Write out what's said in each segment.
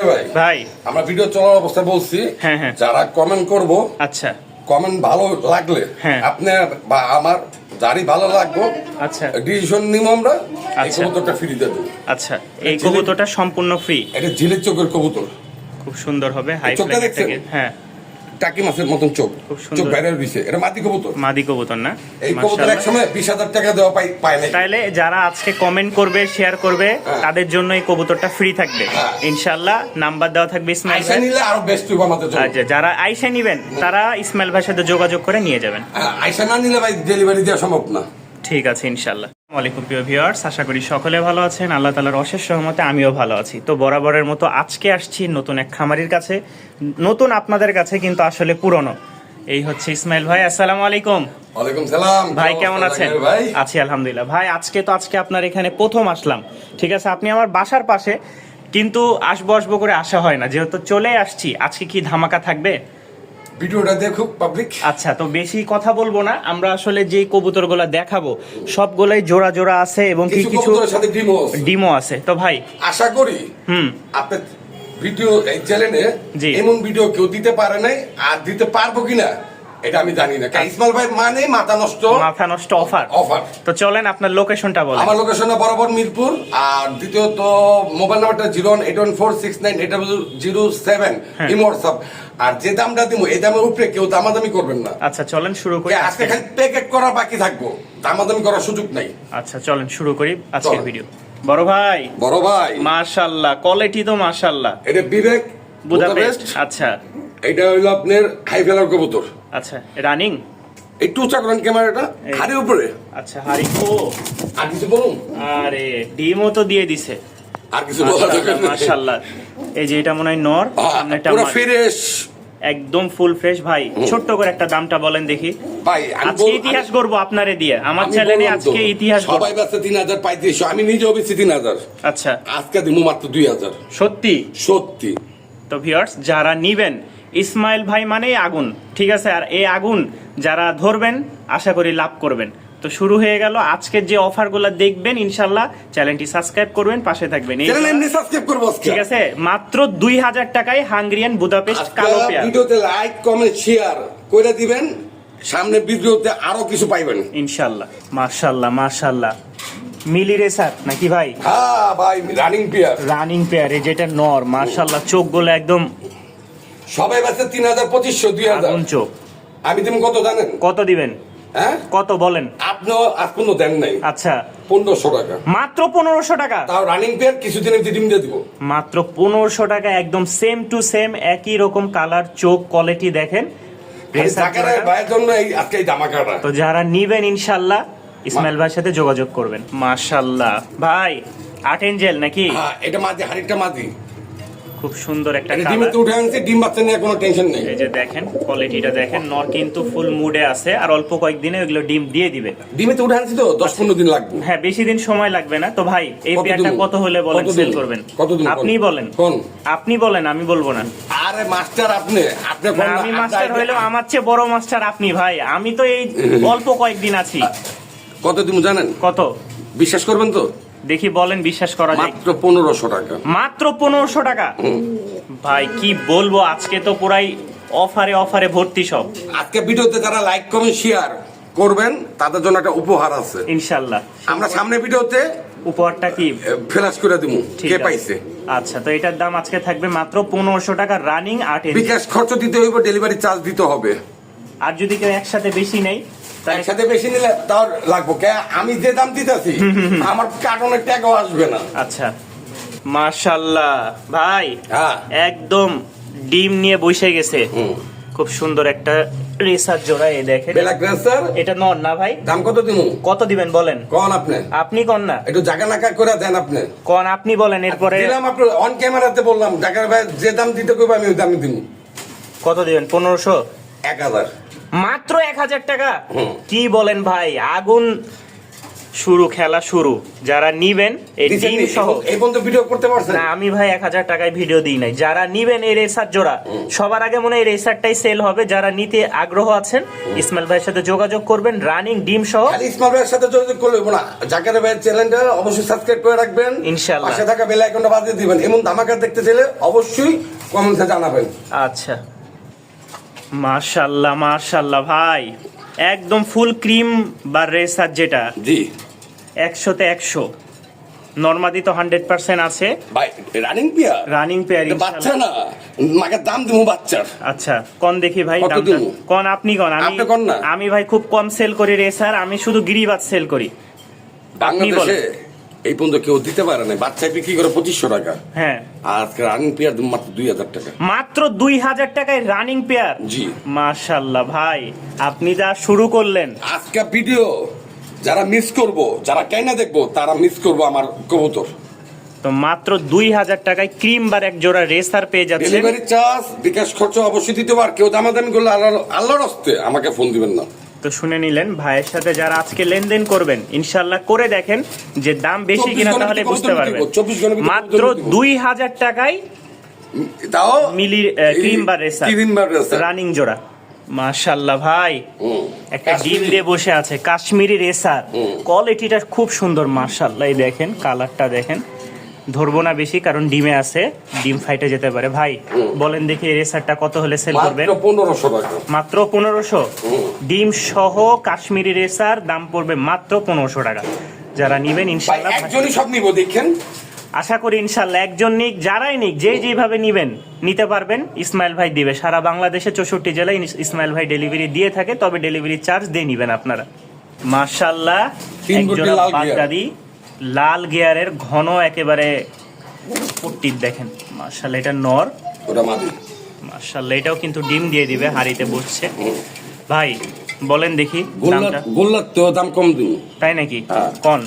ভাই ভাই আমরা ভিডিও চলার অবস্থায় বলছি হ্যাঁ। যারা কমেন্ট করব আচ্ছা কমেন্ট ভালো লাগলে হ্যাঁ। আপনার বা আমার যারই ভালো লাগবে আচ্ছা ডিসিশন নিব আমরা এই আচ্ছা। কবুতরটা ফ্রি দেব। আচ্ছা এই কবুতরটা সম্পূর্ণ ফ্রি। এটা ঝিলের চোখের কবুতর, খুব সুন্দর হবে, হাই চোখটা ফ্ল্যাগ দেখছেন? থেকে। হ্যাঁ টাকি মাছের মতন চোখ, খুব সুন্দর। চোখ বাইরে দিছে। এটা মাদি কবুতর, মাদি কবুতর না? এই কবুতর এক সময় 20,000 টাকা দেওয়া পায় না। তাইলে যারা আজকে কমেন্ট করবে, শেয়ার করবে, তাদের জন্য এই কবুতরটা ফ্রি থাকবে ইনশাআল্লাহ। নাম্বার দেওয়া থাকবে ইসমাইল আইসা ভাই। নিলে আরো বেস্ট হবে আমাদের জন্য। আচ্ছা, যারা আইসা নিবেন তারা ইসমাইল ভাইয়ের সাথে যোগাযোগ করে নিয়ে যাবেন। আইসা না নিলে ভাই ডেলিভারি দেওয়া সম্ভব না। ঠিক আছে ইনশাআল্লাহ। আসসালামু আলাইকুম প্রিয় ভিউয়ার্স, আশা করি সকলে ভালো আছেন। আল্লাহ তাআলার অশেষ রহমতে আমিও ভালো আছি। তো বরাবরের মতো আজকে আসছি নতুন এক খামারির কাছে, নতুন আপনাদের কাছে কিন্তু আসলে পুরনো। এই হচ্ছে ইসমাইল ভাই। আসসালামু আলাইকুম। ওয়ালাইকুম সালাম ভাই কেমন আছেন? ভাই আছি আলহামদুলিল্লাহ। ভাই আজকে আপনার এখানে প্রথম আসলাম, ঠিক আছে? আপনি আমার বাসার পাশে, কিন্তু আসবো করে আসা হয় না, যেহেতু চলে আসছি। আজকে কি ধামাকা থাকবে? ভিডিওটা দেখুক পাবলিক। আচ্ছা, তো বেশি কথা বলবো না, আমরা আসলে যে কবুতরগুলো দেখাবো সবগুলাই জোড়া জোড়া আছে এবং কিছু কবুতরের সাথে ডিমো আছে। তো ভাই আশা করি আপনার ভিডিও এই চ্যানেলে এমন ভিডিও কেউ দিতে পারে নাই, আর দিতে পারবো কিনা এটা আমি জানি না। ইসমাইল ভাই মানে মাথা নষ্ট অফার। তো চলেন আপনার লোকেশনটা বলেন। আমার লোকেশন বরাবর মিরপুর, আর দ্বিতীয়ত মোবাইল নাম্বারটা 08146980007 ইমো হোয়াটসঅ্যাপ। আর যে দামটা দিব এই দামের উপরে কেউ দামাদামি করবেন না। আচ্ছা চলেন শুরু করি। আজকে খালি প্যাকেট করা বাকি থাকবো, দামাদামি করার সুযোগ নাই। আচ্ছা চলেন শুরু করি আজকের ভিডিও। বড় ভাই মাশাআল্লাহ, কোয়ালিটি তো মাশাআল্লাহ। এটা বিবেক বুদাপেস্ট। আচ্ছা এটা হইলো আপনার হাই ফেলার কবুতর। আচ্ছা রানিং একটু চাকরান ক্যামেরাটা হাড়ির উপরে। আচ্ছা হাড়ি। ও আর কিছু বলুন? আরে ডিমও তো দিয়ে দিছে। আর কিছু বলা দরকার নেই। মাশাআল্লাহ। এই যে এটা মনে হয় নর, সামনেটা পুরো ফ্রেশ, একদম ফুল ফ্রেশ। ভাই ছোট্ট করে একটা দামটা বলেন দেখি। ভাই আজকে ইতিহাস করব আপনারে দিয়ে, আমার চ্যানেলে আজকে ইতিহাস করব। সবাই বেচে 3,035, আমি নিজেও বেচি 3,000। আচ্ছা আজকে দিমু মাত্র 2,000। সত্যি। তো ভিউয়ার্স, যারা নিবেন, ইসমাইল ভাই মানেই আগুন, ঠিক আছে? আর এই আগুন যারা ধরবেন আশা করি লাভ করবেন। তো শুরু হয়ে গেল আজকের যে অফারগুলো দেখবেন ইনশাআল্লাহ। চ্যানেলটি সাবস্ক্রাইব করবেন, পাশে থাকবেন। ঠিক আছে, মাত্র 2,000 টাকায় হাঙ্গেরিয়ান বুদাপেস্ট কালো পেয়ার। ভিডিওতে লাইক কমেন্ট শেয়ার করে দিবেন, সামনে ভিডিওতে আরো কিছু পাইবেন ইনশাআল্লাহ। মাশাআল্লাহ মিলি রেসার নাকি ভাই? হ্যাঁ ভাই, রানিং পেয়ার। এই যেটা নর, মাশাআল্লাহ চোখগুলো একদম সবাই বেচে 3,000, 2,000 আগুন চোখ। আমি তুমি কত জানেন? কত দিবেন? হ্যাঁ কত বলেন? আপনিও আজ পর্যন্ত দেন নাই। আচ্ছা 1,500 টাকা। মাত্র 1,500 টাকা? তাও রানিং পেয়ার, কিছুদিনের ডিম দিয়ে দিব। মাত্র 1,500 টাকা, একদম সেম টু সেম একই রকম কালার, চোখ, কোয়ালিটি দেখেন। তো যারা নিবেন ইনশাআল্লাহ ইসমাইল ভাইয়ের সাথে যোগাযোগ করবেন। মাশাআল্লাহ ভাই, আট এঞ্জেল নাকি? হ্যাঁ, এটা মাদি, হাড়িটা মাদি। খুব সুন্দর একটা কালার। ডিমে তো উঠে আনছে, ডিম বাচ্চা নিয়ে কোনো টেনশন নেই। এই যে দেখেন কোয়ালিটিটা দেখেন, নর কিন্তু ফুল মুডে আছে, আর অল্প কয়েকদিনে এগুলো ডিম দিয়ে দিবে। ডিমে তো উঠে আনছি তো 10-15 দিন লাগবে। হ্যাঁ, বেশি দিন সময় লাগবে না। তো ভাই এই পেয়ারটা কত হলে বলেন সেল করবেন? আপনি বলেন। আপনি বলেন, আমি বলবো না। আরে মাস্টার আপনি আমি মাস্টার হইলেও আমার চেয়ে বড় মাস্টার আপনি ভাই। আমি তো এই অল্প কয়েকদিন আছি। কত দিন জানেন? কত? বিশ্বাস করবেন তো? দেখি বলেন, বিশ্বাস করা যায়? মাত্র 1,500 টাকা। মাত্র 1,500 টাকা? ভাই কি বলবো, আজকে তো পুরাই অফারে ভর্তি সব। আজকে ভিডিওতে যারা লাইক কমেন্ট শেয়ার করবেন তাদের জন্য একটা উপহার আছে ইনশাআল্লাহ। আমরা সামনে ভিডিওতে উপহারটা কি ফ্ল্যাশ করে দিব, কে পাইছে। আচ্ছা, তো এটার দাম আজকে থাকবে মাত্র 1,500 টাকা, রানিং 8 ইঞ্চি। বিকাশ খরচ দিতে হইব, ডেলিভারি চার্জ দিতে হবে। আর যদি কেউ একসাথে বেশি নেই, একসাথে বেশি নিলে তাও লাগবো। আমি যে দাম দিতেছি আমার কার্টনের টাকাও আসবে না। আচ্ছা মাশাআল্লাহ ভাই, হ্যাঁ একদম ডিম নিয়ে বসে গেছে। খুব সুন্দর একটা রেসার জোড়া। এই দেখেন ব্ল্যাক রেসার। এটা নর না ভাই? দাম কত দিমু? কত দিবেন বলেন? কোন আপনি কোন না, একটু জায়গা নাকা করে দেন আপনি। কোন আপনি বলেন, এরপরে দিলাম। আপনি অন ক্যামেরাতে বললাম জায়গার ভাই যে দাম দিতে কইব আমি ওই দামই দিমু। কত দিবেন? 1,500? 1,000। মাত্র 1,000 টাকা? কি বলেন ভাই, আগুন শুরু খেলা শুরু। যারা নিবেন এই ডিম সহ, এই পর্যন্ত ভিডিও করতে পারছেন না আমি ভাই 1000 টাকায় ভিডিও দিই নাই। যারা নিবেন এই রেসার জোড়া, সবার আগে মনে হয় এই রেসারটাই সেল হবে। যারা নিতে আগ্রহ আছেন ইসমাইল ভাইয়ের সাথে যোগাযোগ করবেন, রানিং ডিম সহ। খালি ইসমাইল ভাইয়ের সাথে যোগাযোগ করলে না, জাকের ভাইয়ের চ্যানেলটা অবশ্যই সাবস্ক্রাইব করে রাখবেন ইনশাআল্লাহ। পাশে থাকা বেল আইকনটা বাজিয়ে দিবেন। এমন ধামাকা দেখতে চাইলে অবশ্যই কমেন্টে জানাবেন। আচ্ছা, মাশাআল্লাহ মাশাআল্লাহ ভাই, একদম ফুল ক্রিম বা রেসার যেটা, জি 100-তে 100। নরমাদি তো 100% আছে ভাই, রানিং পেয়ার, রানিং পেয়ার বাচ্চা না, মাকে দাম দিমু বাচ্চার। আচ্ছা কোন দেখি ভাই কত দামটা দিমু? কোন আপনি কোন? আপনি কোন না? আমি ভাই খুব কম সেল করি রেসার, আমি শুধু গিরিবাজ সেল করি। আপনি বাংলাদেশে বলেন। এই পর্যন্ত কেউ দিতে পারে না, বাচ্চায় বিক্রি করে 2500 টাকা, হ্যাঁ আর আজকে রানিং পেয়ার মাত্র 2000 টাকা। মাত্র 2000 টাকায় রানিং পেয়ার। জি মাশাআল্লাহ ভাই, আপনি যা শুরু করলেন। আজকে ভিডিও যারা মিস করব, যারা কেনা দেখবো তারা মিস করব আমার কবুতর। তো মাত্র 2000 টাকায় ক্রিম বার এক জোড়া রেসার পেয়ে যাচ্ছেন। ডেলিভারি চার্জ, বিকাশ খরচ অবশ্যই দিতে পার। কেউ দামাদামি করলে আল্লাহর হস্তে আমাকে ফোন দিবেন না। তো শুনে নিলেন, ভাইয়ের সাথে যারা আজকে লেনদেন করবেন ইনশাল্লাহ করে দেখেন যে দাম বেশি কিনা, তাহলে বুঝতে পারবেন। 24 ঘন্টার ভিতরে মাত্র 2000 টাকায় তাও মিলি cream bar racer cream bar racer running জোড়া। মাশাআল্লাহ ভাই, একটা ডিম দিয়ে বসে আছে, কাশ্মীরি রেসার। কোয়ালিটিটা খুব সুন্দর মাশাআল্লাহ। এই দেখেন কালারটা দেখেন, ধরবো না বেশি কারণ ডিমে আছে, ডিম ফাইটে যেতে পারে। ভাই বলেন দেখি এই রেসারটা কত হলে সেল করবেন? মাত্র 1500 টাকা। মাত্র 1500। ডিম সহ কাশ্মীরি রেসার দাম পড়বে মাত্র 1500 টাকা। যারা নিবেন ভাই ইনশাআল্লাহ, একজনই সব নিব, দেখেন আশা করি ইনশাআল্লাহ একজন নিক, যারাই নিক, যে যেভাবে নিবেন নিতে পারবেন, ইসমাইল ভাই দিবে। সারা বাংলাদেশে 64 জেলায় ইসমাইল ভাই ডেলিভারি দিয়ে থাকে, তবে ডেলিভারি চার্জ দিয়ে নিবেন আপনারা। মাশাআল্লাহ, তিন গুটি একজোড়া লাল গিয়ার। বাগদাদি লাল গিয়ারের ঘন একেবারে পট্টির দেখেন। মাশাআল্লাহ, এটা নর। ওটা মাদি। মাশাআল্লাহ, এটাও কিন্তু ডিম দিয়ে দিবে, হাড়িতে বসছে। ভাই বলেন দেখি দামটা। গোল্লার তো দাম কম দিন, তাই নাকি? হ্যাঁ। কোন?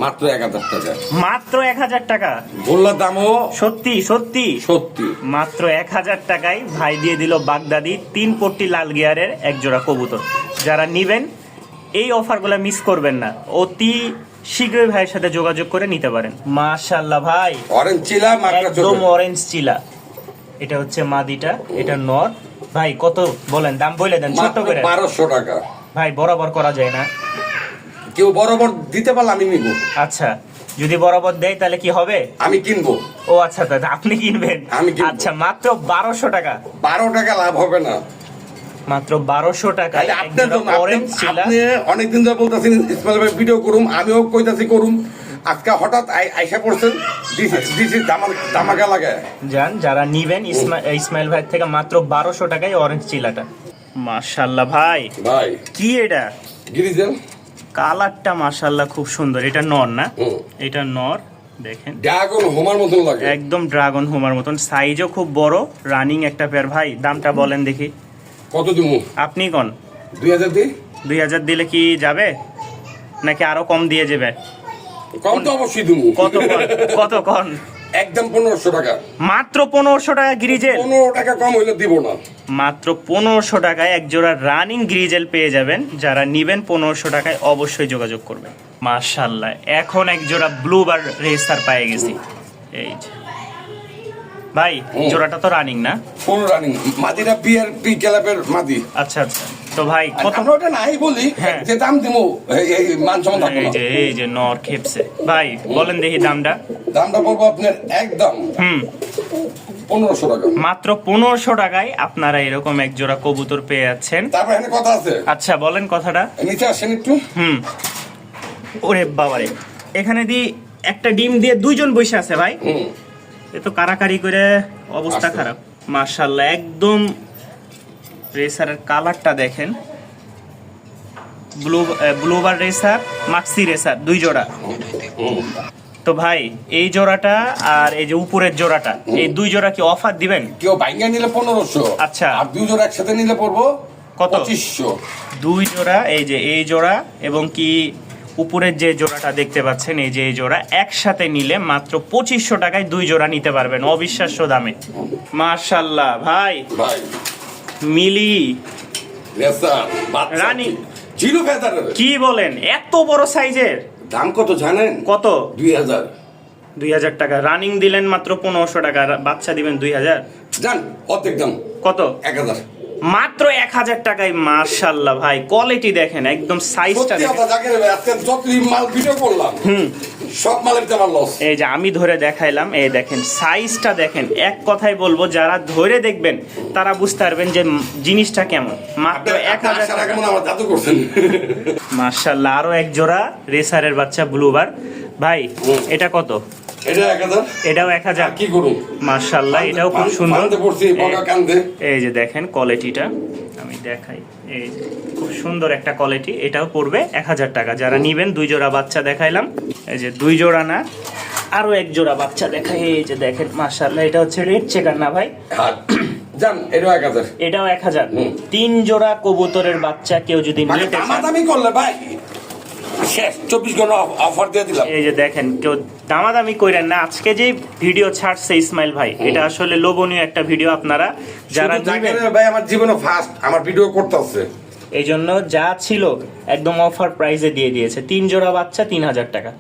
মাত্র 1000 টাকা। মাত্র 1000 টাকা? গোল্লার দামও সত্যি সত্যি সত্যি। মাত্র 1000 টাকায় ভাই দিয়ে দিল বাগদাদি 3 পট্টি লাল গিয়ারের এক জোড়া কবুতর। যারা নিবেন এই অফারগুলো মিস করবেন না, অতি শীঘ্রই ভাইয়ের সাথে যোগাযোগ করে নিতে পারেন। মাশাআল্লাহ ভাই, অরেঞ্জ চিলা মার্কা একদম অরেঞ্জ চিলা। এটা হচ্ছে মাদিটা, এটা নর। ভাই কত বলেন, দাম বলে দেন ছোট করে। 1200 টাকা। ভাই বরাবর করা যায় না? কেউ বরাবর দিতে পারলে আমি নিব। আচ্ছা, যদি বরাবর দেয় তাহলে কি হবে? আমি কিনবো। ও আচ্ছা, দাদা আপনি কিনবেন? আমি কিনবো। আচ্ছা, মাত্র 1200 টাকা। 12 টাকা লাভ হবে না। মাত্র 1200 টাকা। তাহলে আপনি অনেকদিন ধরে বলতেছেন ইসমাইল ভাই ভিডিও করুম, আমিও কইতাছি করুম। আজকে হঠাৎ আইসা পড়ছেন, দিছি দামাকা লাগায় যান। যারা নিবেন ইসমাইল ভাই থেকে মাত্র 1200 টাকায় অরেঞ্জ চিলাটা। মাশাআল্লাহ ভাই, ভাই কি এটা? গিরিজেল কালারটা মাশাআল্লাহ খুব সুন্দর। এটা নর না? এটা নর, দেখেন ড্রাগন হোমার মতন লাগে, একদম ড্রাগন হোমার মতন। সাইজও খুব বড়, রানিং একটা পেয়ার। ভাই দামটা বলেন দেখি। কত দিমু? আপনি কোন? 2000 দি। 2000 দিলে কি যাবে নাকি আরো কম দিয়ে যাবে? কম তো অবশ্যই দিমু। কত কোন? কত কোন? একদম 1500 টাকা। মাত্র 1500 টাকা গ্রিজেল? 15 টাকা কম হইলে দিব না। মাত্র 1500 টাকায় এক জোড়া রানিং গ্রিজেল পেয়ে যাবেন। যারা নিবেন 1500 টাকায় অবশ্যই যোগাযোগ করবেন। মাশাআল্লাহ, এখন এক জোড়া ব্লু বার রেসার পেয়ে গেছি। এই যে ভাই, জোড়াটা তো রানিং না? কোন রানিং? মাদিরা বিআরপি ক্লাবের মাদি। আচ্ছা আচ্ছা। তো ভাই কত? আমরা ওটা নাই বলি, হ্যাঁ। যে দাম দিমু এই মান সম্মান থাকবে না। এই যে নর খেপছে। ভাই বলেন দেখি দামটা। দামটা বলবো আপনার একদম 1500 টাকা। মাত্র 1500 টাকায় আপনারা এরকম এক জোড়া কবুতর পেয়ে যাচ্ছেন। তারপর এখানে কথা আছে। আচ্ছা বলেন কথাটা। নিচে আসেন একটু। ওরে বাবারে, এখানে দি একটা ডিম দিয়ে দুইজন বসে আছে ভাই। এ তো কারাকারি করে অবস্থা খারাপ। মাশাআল্লাহ, একদম রেসারের কালারটা দেখেন। ব্লুবার রেসার, মাক্সি রেসার, দুই জোড়া। তো ভাই এই জোড়াটা আর এই যে উপরের জোড়াটা, এই দুই জোড়া কি অফার দিবেন? কেউ বাইঙ্গা নিলে 1500। আচ্ছা। আর দুই জোড়া একসাথে নিলে পড়বো কত? 2500। দুই জোড়া, এই যে এই জোড়া এবং কি উপরের যে জোড়াটা দেখতে পাচ্ছেন, এই যে এই জোড়া একসাথে নিলে মাত্র 2500 টাকায় দুই জোড়া নিতে পারবেন অবিশ্বাস্য দামে। মাশাআল্লাহ ভাই, ভাই মিলি রেসার বাচ্চা রানী জিরো ফেদার। কি বলেন, এত বড় সাইজের? দাম কত জানেন? কত? 2000। 2000 টাকা রানিং দিলেন, মাত্র 1500 টাকা, আর বাচ্চা দিবেন 2000। জান অর্ধেক দাম। কত? 1000। মাত্র 1000 টাকায়। মাশাআল্লাহ ভাই, কোয়ালিটি দেখেন, একদম সাইজটা সত্যি দেখেন। কথা জাকের ভাই, আজকে যতই মাল ভিডিও করলাম সব মালের দাম লস। এই যে আমি ধরে দেখাইলাম, এই দেখেন সাইজটা দেখেন। এক কথাই বলবো, যারা ধরে দেখবেন তারা বুঝতে পারবেন যে জিনিসটা কেমন। মাত্র 1000 টাকা। আমার জাদু করছেন। মাশাআল্লাহ, আরো এক জোড়া রেসারের বাচ্চা ব্লুবার। ভাই এটা কত? এটা 1000। এটাও 1000। কি করুন? মাশাআল্লাহ, এটাও খুব সুন্দর। কান্দে পড়ছি, বকা কান্দে। এই যে দেখেন কোয়ালিটিটা, আমি দেখাই। এই যে খুব সুন্দর একটা কোয়ালিটি। এটাও পড়বে 1000 টাকা। যারা নিবেন, 2 জোড়া বাচ্চা দেখাইলাম। এই যে 2 জোড়া না, আরো এক জোড়া বাচ্চা দেখাই। এই যে দেখেন মাশাআল্লাহ, এটা হচ্ছে রেড চেকার না ভাই? জান এটাও 1000। এটাও 1000। 3 জোড়া কবুতরের বাচ্চা কেউ যদি নিতে চান, দামাদামি করলে ভাই শেষ 24 ঘন্টা অফার দিয়ে দিলাম। এই যে দেখেন, কেউ দামাদামি কইরেন না। আজকে যে ভিডিও ছাড়ছে ইসমাইল ভাই, এটা আসলে লোভনীয় একটা ভিডিও। আপনারা যারা নিবেন, ভাই আমার জীবনে ফার্স্ট আমার ভিডিও করতেছে, এই জন্য যা ছিল একদম অফার প্রাইসে দিয়ে দিয়েছে। 3 জোড়া বাচ্চা 3000 টাকা।